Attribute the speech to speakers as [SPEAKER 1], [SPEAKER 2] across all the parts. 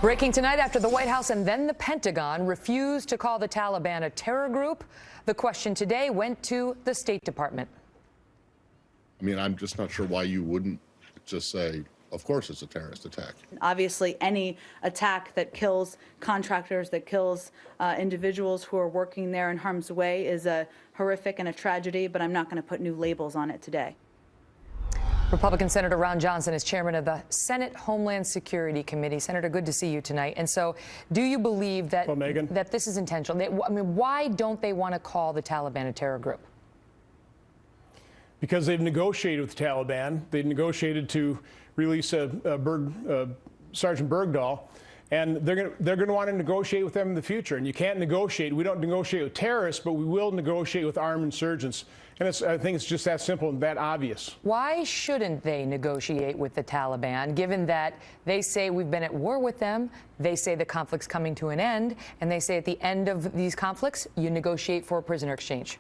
[SPEAKER 1] Breaking tonight after the White House and then the Pentagon refused to call the Taliban a terror group. The question today went to the State Department.
[SPEAKER 2] I mean, I'm just not sure why you wouldn't just say, of course it's a terrorist attack.
[SPEAKER 3] Obviously, any attack that kills contractors, that kills individuals who are working there in harm's way is a horrific and a tragedy, but I'm not going to put new labels on it today.
[SPEAKER 1] Republican Senator Ron Johnson is chairman of the Senate Homeland Security Committee. Senator, good to see you tonight. And so do you believe that, that this is intentional? I mean, why don't they want to call the Taliban a terror group?
[SPEAKER 4] Because they've negotiated with the Taliban. They've negotiated to release Sergeant Bergdahl, and they're going to want to negotiate with them in the future. And you can't negotiate. We don't negotiate with terrorists, but we will negotiate with armed insurgents. And I think it's just that simple and that obvious.
[SPEAKER 1] Why shouldn't they negotiate with the Taliban, given that they say we've been at war with them, they say the conflict's coming to an end, and they say at the end of these conflicts, you negotiate for a prisoner exchange?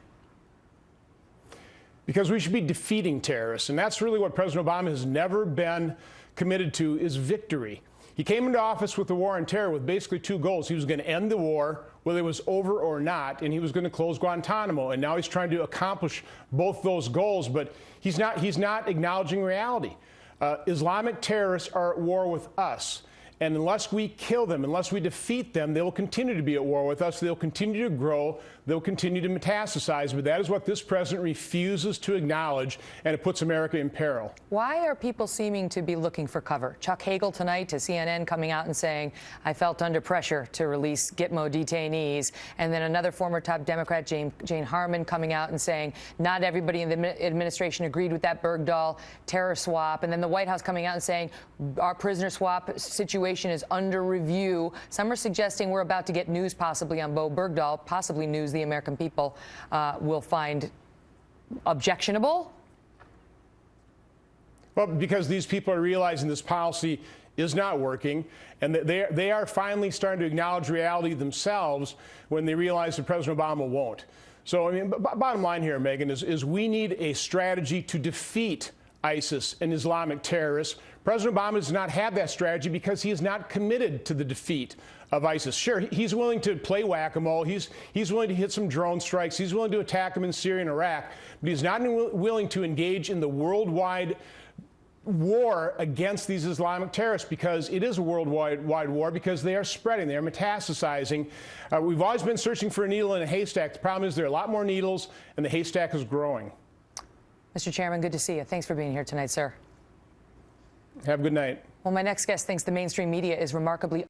[SPEAKER 4] Because we should be defeating terrorists, and that's really what President Obama has never been committed to, is victory. He came into office with the war on terror with basically two goals. He was going to end the war, whether it was over or not, and he was going to close Guantanamo. And now he's trying to accomplish both those goals, but he's not acknowledging reality. Islamic terrorists are at war with us. And unless we kill them, unless we defeat them, they will continue to be at war with us. They'll continue to grow. They'll continue to metastasize. But that is what this president refuses to acknowledge, and it puts America in peril.
[SPEAKER 1] Why are people seeming to be looking for cover? Chuck Hagel tonight to CNN coming out and saying, I felt under pressure to release Gitmo detainees. And then another former top Democrat, Jane Harman, coming out and saying, not everybody in the administration agreed with that Bergdahl terror swap. And then the White House coming out and saying, our prisoner swap situation is under review. Some are suggesting we're about to get news possibly on Bo Bergdahl, possibly news the American people will find objectionable.
[SPEAKER 4] Well, because these people are realizing this policy is not working, and they are finally starting to acknowledge reality themselves when they realize that President Obama won't. So, I mean, bottom line here, Megyn, is we need a strategy to defeat ISIS and Islamic terrorists. President Obama does not have that strategy because he is not committed to the defeat of ISIS. Sure, he's willing to play whack-a-mole. He's willing to hit some drone strikes. He's willing to attack them in Syria and Iraq. But he's not willing to engage in the worldwide war against these Islamic terrorists, because it is a worldwide war, because they are spreading, they are metastasizing. We've always been searching for a needle in a haystack. The problem is there are a lot more needles, and the haystack is growing.
[SPEAKER 1] Mr. Chairman, good to see you. Thanks for being here tonight, sir.
[SPEAKER 4] Have a good night.
[SPEAKER 1] Well, my next guest thinks the mainstream media is remarkably